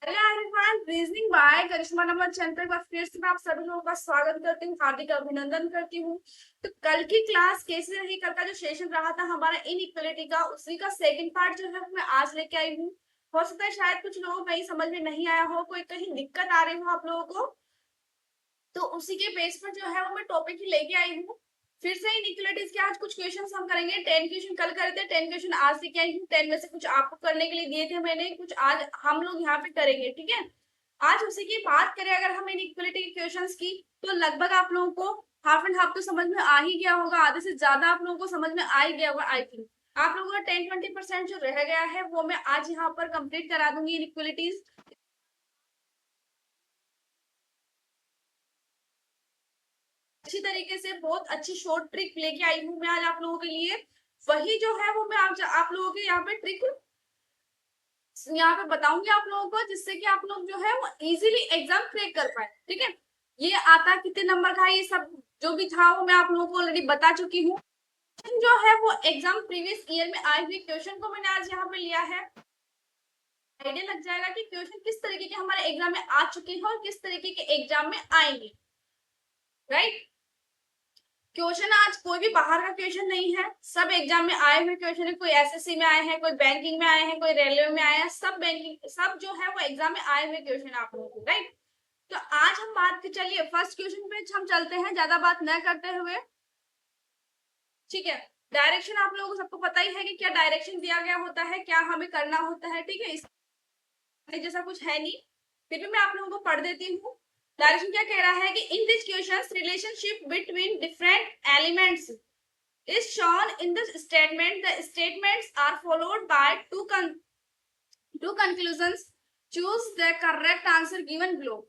Hello everyone, reasoning by Karishma number channel पर एक बार फिर से मैं आप सभी लोगों का स्वागत करती हूँ, हार्दिक अभिनंदन करती हूँ। तो कल की क्लास कैसे रही, कल का जो सेशन रहा था हमारा इनइक्वालिटी का, उसी का सेकंड पार्ट जो है मैं आज लेके आई हूँ। हो सकता है शायद कुछ लोगों को कहीं समझ में नहीं आया हो, कोई कहीं दिक्कत आ रही हो आप लोगों को, तो उसी के बेस पर जो है वो मैं टॉपिक ही लेके आई हूँ। फिर से इनइक्वालिटीज के आज कुछ क्वेश्चन हम करेंगे। 10 क्वेश्चन कल करे थे, 10 क्वेश्चन आज लेके आई हूँ। 10 में से कुछ आपको करने के लिए दिए थे मैंने, कुछ आज हम लोग यहाँ पे करेंगे, ठीक है। आज उसी की बात करें अगर हम इनइक्वालिटी के क्वेश्चंस की, तो लगभग आप लोगों को हाफ एंड हाफ तो समझ में आ ही गया होगा, आधे से ज्यादा आप लोगों को समझ में आ ही गया होगा आई थिंक। आप लोगों का 10-20% जो रह गया है वो मैं आज यहाँ पर कंप्लीट करा दूंगी इनइक्वालिटीज। अच्छी तरीके से बहुत अच्छी शॉर्ट ट्रिक लेके आई हूँ मैं आज आप लोगों के लिए। वही जो है वो मैं आप लोगों के यहाँ पे ट्रिक यहाँ पे बताऊंगी आप लोगों को, जिससे कि आप लोग जो है वो इजीली एग्जाम क्रैक कर पाए, ठीक है। ये आता कितने नंबर का है, ये सब जो भी था वो मैं आप लोगों को ऑलरेडी बता चुकी हूँ। जो है वो एग्जाम प्रीवियस ईयर में आए हुए क्वेश्चन को मैंने आज यहाँ पे लिया है। आइडिया लग जाएगा कि क्वेश्चन किस तरीके के हमारे एग्जाम में आ चुके हैं और किस तरीके के एग्जाम में आएंगे, राइट। क्वेश्चन आज कोई भी बाहर का क्वेश्चन नहीं है, सब एग्जाम में आए हुए क्वेश्चन है। कोई एसएससी में आए हैं, कोई बैंकिंग में आए हैं, कोई रेलवे में आए हैं, सब बैंकिंग सब जो है वो एग्जाम में आए हुए क्वेश्चन आप लोगों को, राइट। तो आज हम बात चलिए फर्स्ट क्वेश्चन पे हम चलते हैं, ज्यादा बात न करते हुए, ठीक है। डायरेक्शन आप लोगों को सबको पता ही है कि क्या डायरेक्शन दिया गया होता है, क्या हमें करना होता है, ठीक है। इस जैसा कुछ है नहीं, फिर भी मैं आप लोगों को पढ़ देती हूँ। डायरेक्शन क्या कह रहा है कि in this question relationship between different elements is shown in the statement. The statements are followed by two conclusions. Choose the correct answer given below.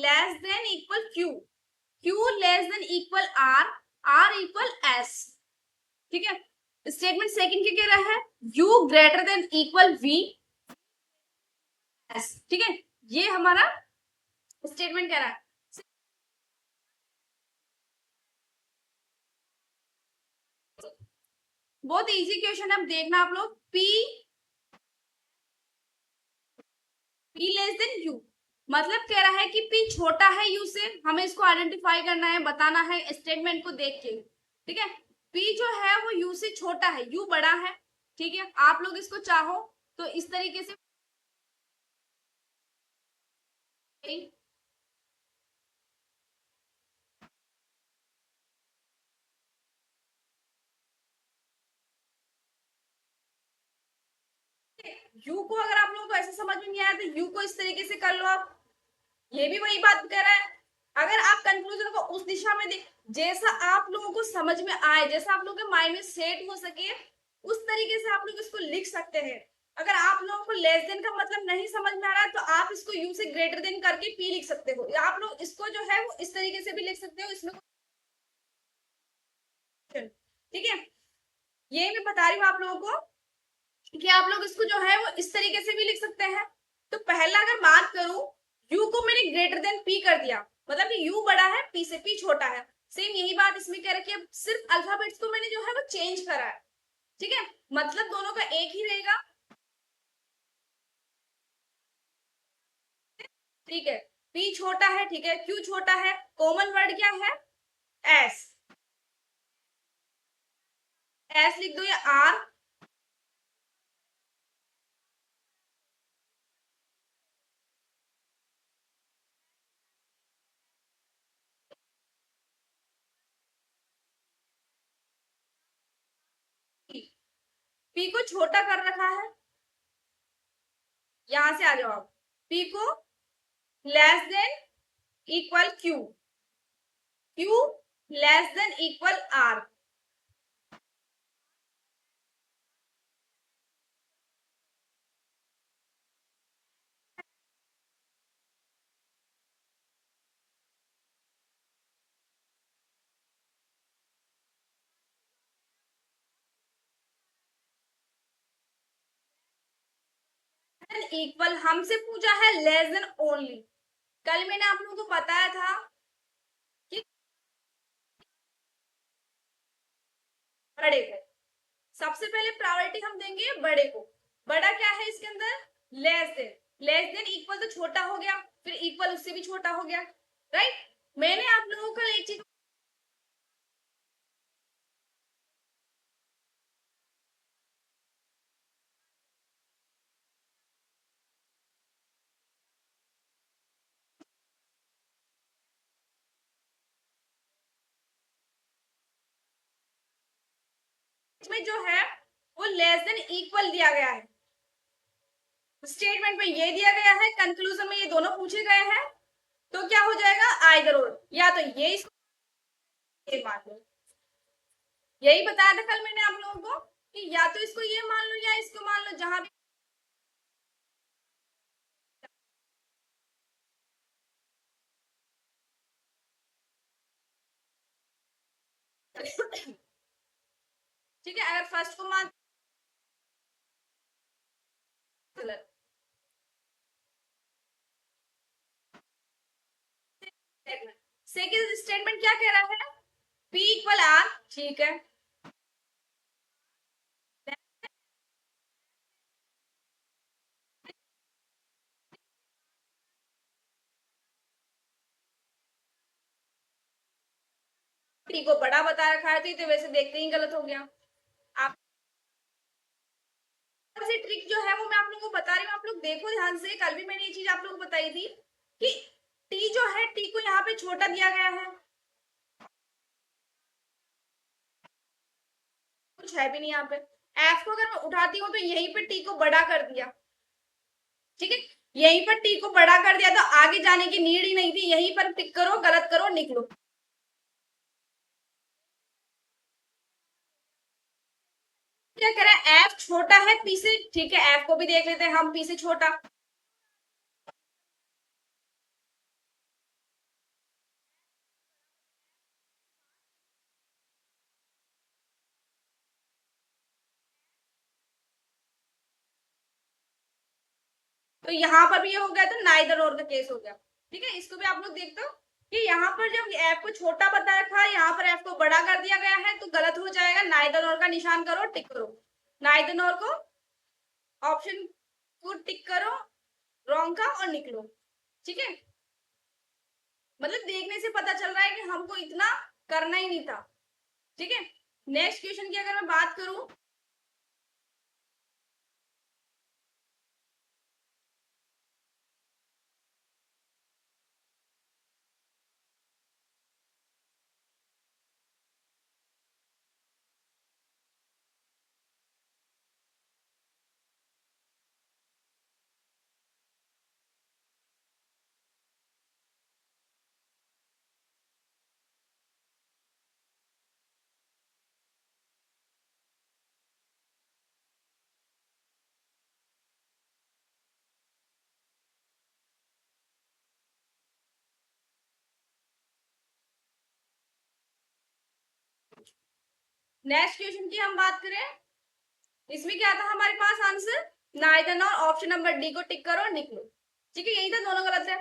Less than equal q, q less than equal r, r equal s, ठीक है। Statement second क्या कह रहा है, u greater than equal v s, ठीक है। ये हमारा स्टेटमेंट कह रहा है। बहुत इजी क्वेश्चन है, अब देखना आप लोग। p p less than u, मतलब कह रहा है कि p छोटा है u से, हमें इसको आइडेंटिफाई करना है, बताना है स्टेटमेंट को देख के, ठीक है। p जो है वो u से छोटा है, u बड़ा है, ठीक है। आप लोग इसको चाहो तो इस तरीके से u को अगर आप लोगों को ऐसे समझ में नहीं आया तो u को इस तरीके से कर लो आप। ये भी वही बात कर रहा है, अगर आप कंक्लूजन को उस दिशा में देख, जैसा आप लोगों को समझ में आए, जैसा आप लोगों के माइंड में सेट हो सके, उस तरीके से आप लोग इसको लिख सकते हैं। अगर आप लोगों को लेस देन का मतलब नहीं समझ में आ रहा है तो आप इसको यू से ग्रेटर देन करके पी लिख सकते हो, या आप लोग इसको जो है वो इस तरीके से भी लिख सकते हो, इसमें ठीक है। ये मैं बता रही हूँ आप लोगों को कि आप लोग इसको जो है वो इस तरीके से भी लिख सकते हैं। तो पहला अगर बात करूं, u को मैंने ग्रेटर देन p कर दिया, मतलब कि u बड़ा है p से, p छोटा है। सेम यही बात इसमें कह रखी है, सिर्फ अल्फाबेट्स को मैंने जो है वो चेंज करा है, ठीक है। मतलब दोनों का एक ही रहेगा, ठीक है। p छोटा है, ठीक है, q छोटा है, कॉमन वर्ड क्या है, s, s लिख दो या r। p को छोटा कर रखा है, यहां से आ जाओ आप। p को less than equal q, q less than equal r। Equal, हमसे पूछा है लेस देन ओनली। कल मैंने आप लोगों को बताया था कि बड़े को सबसे पहले प्रायोरिटी हम देंगे बड़े को। बड़ा क्या है इसके अंदर, less than. Less than equal तो छोटा हो गया, फिर इक्वल उससे भी छोटा हो गया, राइट। मैंने आप लोगों को एक चीज में जो है वो लेस देन इक्वल दिया गया है, स्टेटमेंट में ये दिया गया है, कंक्लूजन में ये दोनों पूछे गए हैं, तो क्या हो जाएगा आइदर और, या तो ये इसको ये मान लो। यही बताया था कल मैंने आप लोगों को कि या तो इसको ये मान लो या इसको मान लो, जहां भी ठीक है। अगर फर्स्ट को मान सेकेंड स्टेटमेंट क्या कह रहा है, P इक्वल आर, ठीक है। P को बड़ा बता रखा है, तो वैसे देखते ही गलत हो गया। आप से ट्रिक जो है वो मैं आप लोगों को बता रही हूँ, आप लोग देखो ध्यान से। कल भी मैंने ये चीज आप लोगों को बताई थी कि टी जो है, टी को यहाँ पे छोटा दिया गया है, कुछ है भी नहीं यहाँ पे। एफ को अगर मैं उठाती हूँ तो यहीं पे टी को बड़ा कर दिया, ठीक है। यहीं पर टी को बड़ा कर दिया तो आगे जाने की नीड ही नहीं थी, यहीं पर टिक करो, गलत करो, निकलो। क्या करें, एफ छोटा है पी से, ठीक है, एफ को भी देख लेते हैं हम, पी से छोटा। तो यहाँ पर भी ये हो गया, तो नाइदर और का केस हो गया, ठीक है। इसको भी आप लोग देखते हो कि यहाँ पर जब एफ को छोटा बता रखा है, यहाँ पर एफ को बड़ा कर दिया गया है, तो गलत हो जाएगा। नाइदर और का निशान करो, टिक करो, नाइदर और को ऑप्शन को टिक करो, रॉन्ग का, और निकलो, ठीक है। मतलब देखने से पता चल रहा है कि हमको इतना करना ही नहीं था, ठीक है। नेक्स्ट क्वेश्चन की अगर मैं बात करूं, नेक्स्ट क्वेश्चन की हम बात करें, इसमें क्या था हमारे पास answer, neither nor, option number D को टिक करो, निकलो, ठीक है। यही था, दोनों गलत है।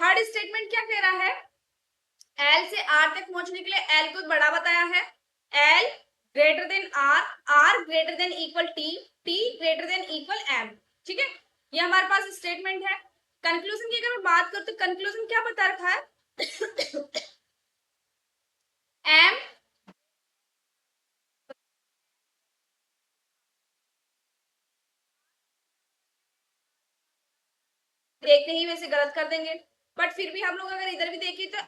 थर्ड स्टेटमेंट क्या कह रहा है, एल से आर तक पहुंचने के लिए एल को बड़ा बताया है, L greater than R, R greater than equal T, T greater than equal M, ठीक है। ये हमारे पास स्टेटमेंट है। कंक्लूजन की अगर मैं बात करूं तो कंक्लूजन क्या बता रखा है, एम देखते ही वैसे गलत कर देंगे, बट फिर भी हम लोग अगर इधर भी देखें तो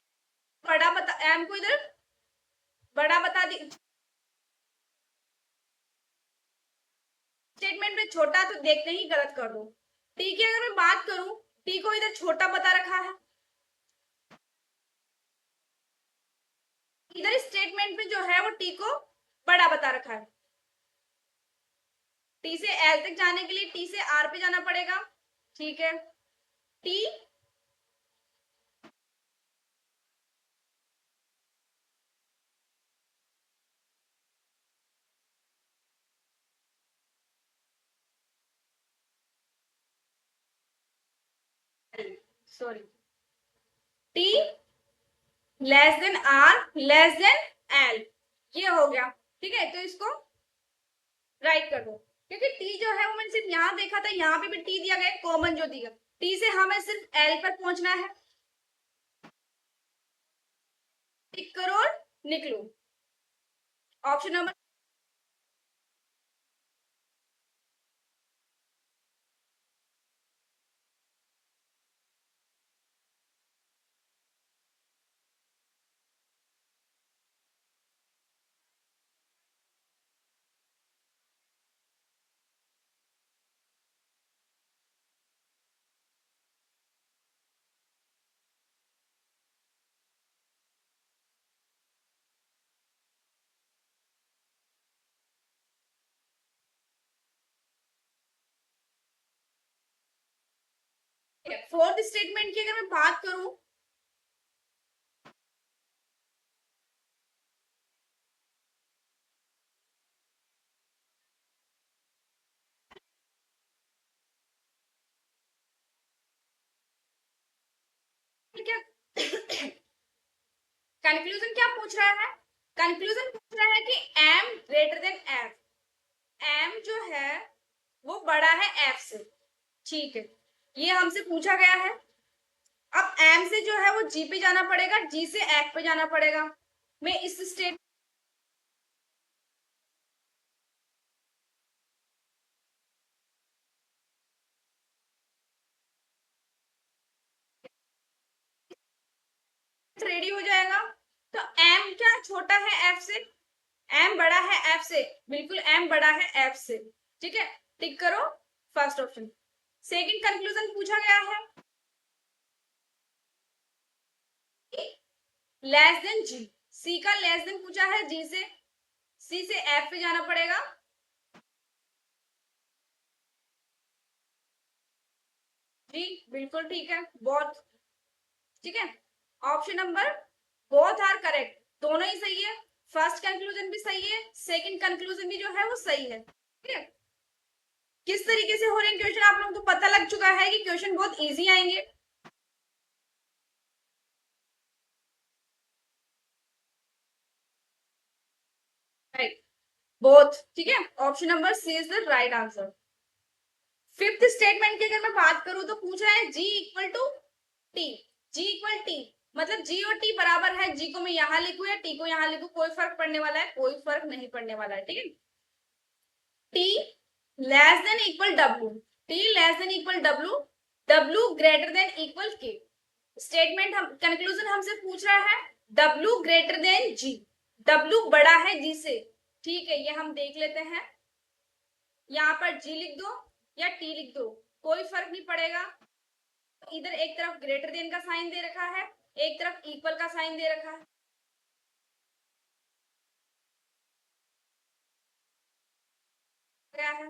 बड़ा बता, एम को इधर बड़ा बता दी, स्टेटमेंट में छोटा, तो देखते ही गलत कर दो। टी की अगर मैं बात करूं, टी को इधर छोटा बता रखा है, इधर स्टेटमेंट में जो है वो टी को बड़ा बता रखा है। टी से एल तक जाने के लिए टी से आर पे जाना पड़ेगा, ठीक है। T sorry, T less than R less than L, ये हो गया। ठीक है, तो इसको राइट कर दो, क्योंकि टी जो है वो मैंने सिर्फ यहाँ देखा था, यहाँ पे भी टी दिया गया, कॉमन जो दिया, टी से हमें सिर्फ एल पर पहुंचना है। टिक करो और निकलो। ऑप्शन नंबर फोर्थ स्टेटमेंट की अगर मैं बात करूं, क्या कंक्लूजन क्या पूछ रहा है? कंक्लूजन पूछ रहा है कि M greater than F, M जो है वो बड़ा है एफ से। ठीक है, ये हमसे पूछा गया है। अब एम से जो है वो जी पे जाना पड़ेगा, जी से एफ पे जाना पड़ेगा। मैं इस स्टेट रेडी हो जाएगा। तो एम क्या छोटा है एफ से, एम बड़ा है एफ से, बिल्कुल एम बड़ा है एफ से। ठीक है, टिक करो फर्स्ट ऑप्शन। सेकंड कंक्लूजन पूछा गया है लेस देन जी, सी का लेस देन पूछा है जी से, सी से एफ पे जाना पड़ेगा। जी बिल्कुल ठीक है, बहुत ठीक है। Option number both are correct, दोनों ही सही है। फर्स्ट कंक्लूजन भी सही है, सेकंड कंक्लूजन भी जो है वो सही है। ठीक है, किस तरीके से हो रहे हैं क्वेश्चन आप लोगों को पता लग चुका है कि क्वेश्चन बहुत इजी आएंगे। राइट, बोथ ठीक है, option number C is the right answer. Fifth statement की अगर मैं बात करूं तो पूछा है G equal to T, G equal टी मतलब जी और टी बराबर है, जी को मैं यहां लिखूं या टी को यहां लिखूं, कोई फर्क पड़ने वाला है? कोई फर्क नहीं पड़ने वाला है। ठीक है, T less than equal W, T less than equal W, W greater than equal के। स्टेटमेंट हम कंक्लूजन हमसे पूछ रहा है डब्ल्यू ग्रेटर देन जी, डब्ल्यू बड़ा है जी से। ठीक है, ये हम देख लेते हैं, यहाँ पर जी लिख दो या टी लिख दो, कोई फर्क नहीं पड़ेगा। इधर एक तरफ ग्रेटर देन का साइन दे रखा है, एक तरफ इक्वल का साइन दे रखा है। क्या है,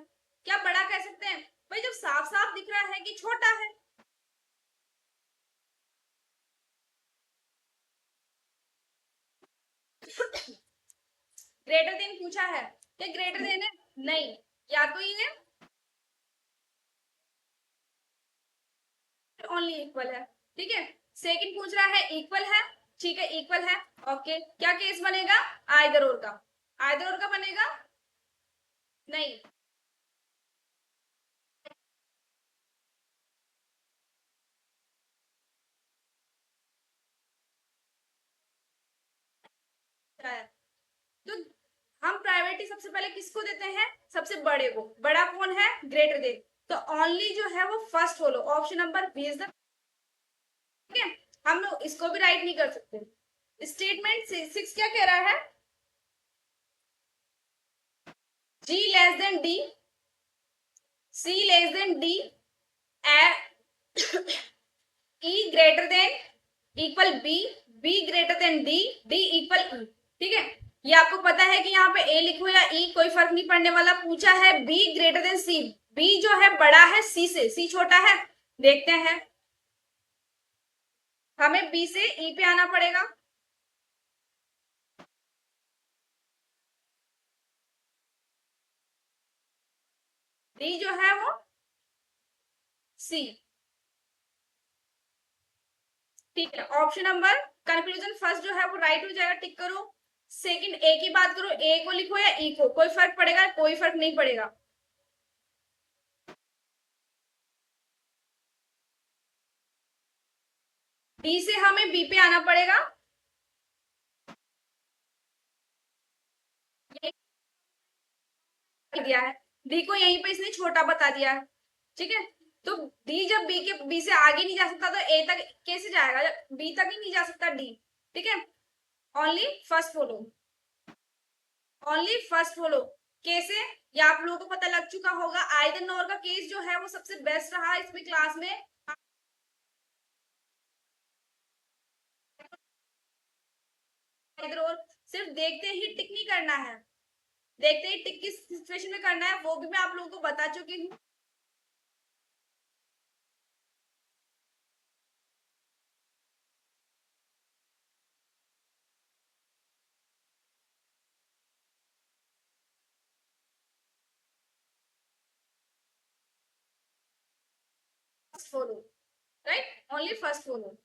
क्या बड़ा कह सकते हैं भाई, जब साफ साफ दिख रहा है कि छोटा है। ग्रेटर देन पूछा है, क्या ग्रेटर देन है? नहीं, या तो ये ओनली इक्वल है। ठीक है, सेकंड पूछ रहा है इक्वल है, ठीक है इक्वल है। ओके, क्या केस बनेगा? आइदर और का, आइदर और का बनेगा। नहीं, तो हम प्रायोरिटी सबसे पहले किसको देते हैं? सबसे बड़े को। बड़ा कौन है? ग्रेटर देन, तो ओनली जो है वो first follow, option number B is the. ठीक है, हम लोग इसको भी राइट नहीं कर सकते। स्टेटमेंट सिक्स क्या कह रहा है? G less than D, C less than D, E greater than equal B, B greater than D, D equal E. ठीक है, ये आपको पता है कि यहाँ पे ए लिखो या ई कोई फर्क नहीं पड़ने वाला। पूछा है B greater than C, B जो है बड़ा है सी से, सी छोटा है। देखते हैं, हमें बी से ई पे आना पड़ेगा। डी जो है वो सी, ठीक है, ऑप्शन नंबर कंक्लूजन फर्स्ट जो है वो राइट हो जाएगा, टिक करो। सेकंड ए की बात करो, ए को लिखो या ई को, कोई फर्क पड़ेगा? कोई फर्क नहीं पड़ेगा। डी से हमें बी पे आना पड़ेगा। ये दिया है, डी को यहीं पे इसने छोटा बता दिया है, ठीक है। तो डी जब बी से आगे नहीं जा सकता तो ए तक कैसे जाएगा? बी तक ही नहीं जा सकता डी, ठीक है। Only first follow, only first follow. कैसे? ये आप लोगों को पता लग चुका होगा, आइदर नॉर का केस जो है वो सबसे बेस्ट रहा इसमें क्लास में। आइदर और सिर्फ देखते ही टिक नहीं करना है, देखते ही टिक किस सिचुएशन में करना है वो भी मैं आप लोगों को बता चुकी हूँ। First follow, right, only first follow.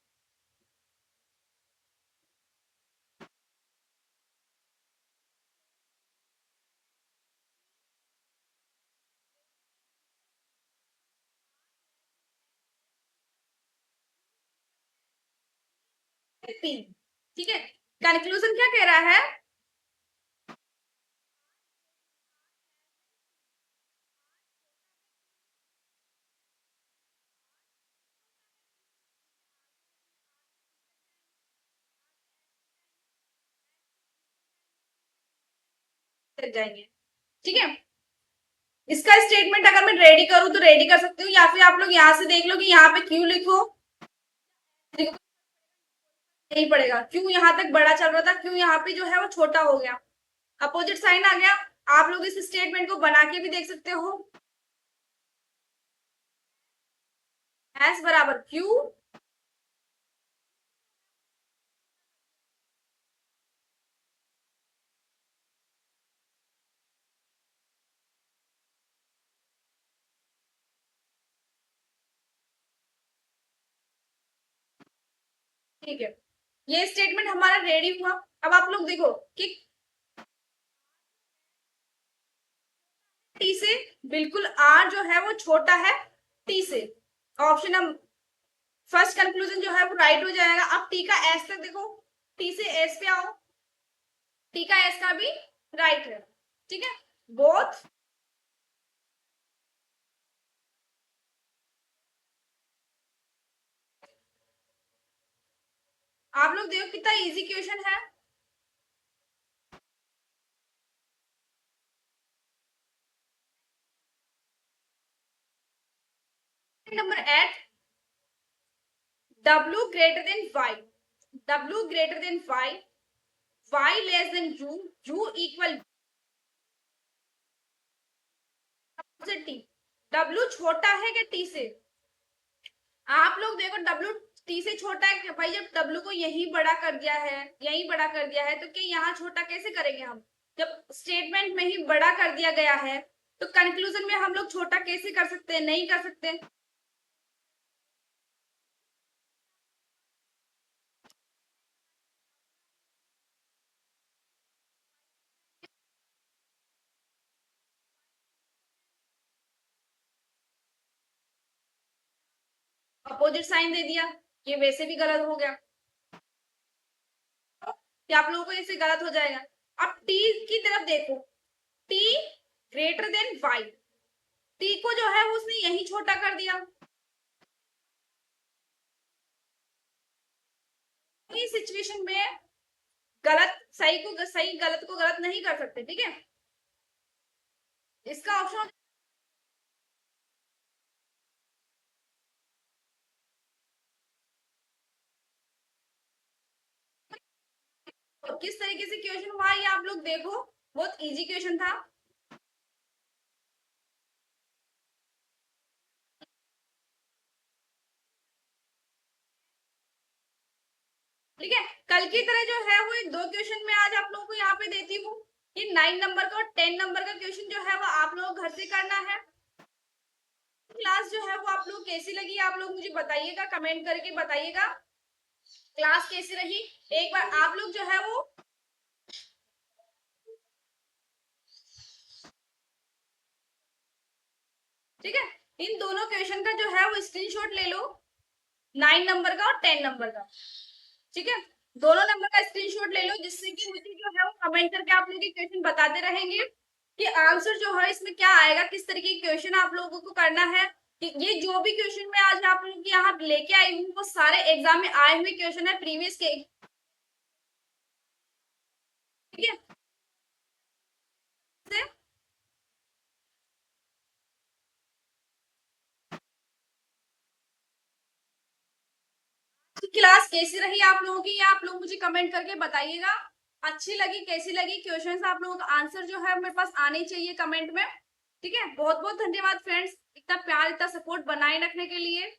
P, ठीक है। कंक्लूजन क्या कह रहा है? जाएंगे, ठीक है। इसका स्टेटमेंट अगर मैं रेडी करूं तो रेडी कर सकती हूँ, या फिर आप लोग यहाँ से देख लो कि यहाँ पे क्यों लिखो, नहीं पड़ेगा। क्यों यहाँ तक बड़ा चल रहा था, क्यों यहाँ पे जो है वो छोटा हो गया, अपोजिट साइन आ गया। आप लोग इस स्टेटमेंट को बना के भी देख सकते हो, एस बराबर क्यू, ठीक है। ये स्टेटमेंट हमारा रेडी हुआ। अब आप लोग देखो कि टी से बिल्कुल आर जो है वो छोटा है टी से, ऑप्शन हम फर्स्ट कंक्लूजन जो है वो राइट हो जाएगा। अब टी का एस तक देखो, टी से एस पे आओ, टी का एस का भी राइट है, ठीक है। बोथ आप लोग देखो कितना इजी क्वेश्चन है। Number 8, W greater than y, W greater than y less than u equal t। W छोटा है क्या टी से? आप लोग देखो W टी से छोटा है भाई, जब W को यही बड़ा कर दिया है, यही बड़ा कर दिया है, तो क्या यहाँ छोटा कैसे करेंगे हम? जब स्टेटमेंट में ही बड़ा कर दिया गया है तो कंक्लूजन में हम लोग छोटा कैसे कर सकते हैं? नहीं कर सकते। अपोजिट साइन दे दिया, ये वैसे भी गलत हो गया, कि आप लोगों को इससे गलत हो जाएगा। अब टी की तरफ देखो, T greater than Y, T को जो है उसने यही छोटा कर दिया। इस सिचुएशन में गलत सही को सही, गलत को गलत नहीं कर सकते, ठीक है। इसका ऑप्शन किस तरीके से क्वेश्चन हुआ ये आप लोग देखो, बहुत इजी क्वेश्चन था। ठीक है, कल की तरह जो है वो 2 क्वेश्चन में आज आप लोगों को यहाँ पे देती हूँ। ये 9 नंबर का और 10 नंबर का क्वेश्चन जो है वो आप लोग घर से करना है। क्लास जो है वो आप लोग कैसी लगी आप लोग मुझे बताइएगा, कमेंट करके बताइएगा। क्लास कैसी रही एक बार आप लोग जो है वो ठीक है, इन दोनों क्वेश्चन का जो है वो स्क्रीनशॉट ले लो, 9 नंबर का और 10 नंबर का। ठीक है, दोनों नंबर का स्क्रीनशॉट ले लो, जिससे कि मुझे जो है वो कमेंट करके आप लोग के क्वेश्चन बताते रहेंगे कि आंसर जो है इसमें क्या आएगा, किस तरीके के क्वेश्चन आप लोगों को करना है। कि ये जो भी क्वेश्चन मैं आज आप लोगों के यहाँ लेके आई हूँ वो सारे एग्जाम में आए हुए क्वेश्चन है प्रीवियस के। ठीक है, क्लास कैसी रही आप लोगों की, ये आप लोग मुझे कमेंट करके बताइएगा। अच्छी लगी, कैसी लगी, क्वेश्चन आप लोगों का आंसर जो है मेरे पास आने चाहिए कमेंट में। ठीक है, बहुत बहुत धन्यवाद फ्रेंड्स, इतना प्यार इतना सपोर्ट बनाए रखने के लिए।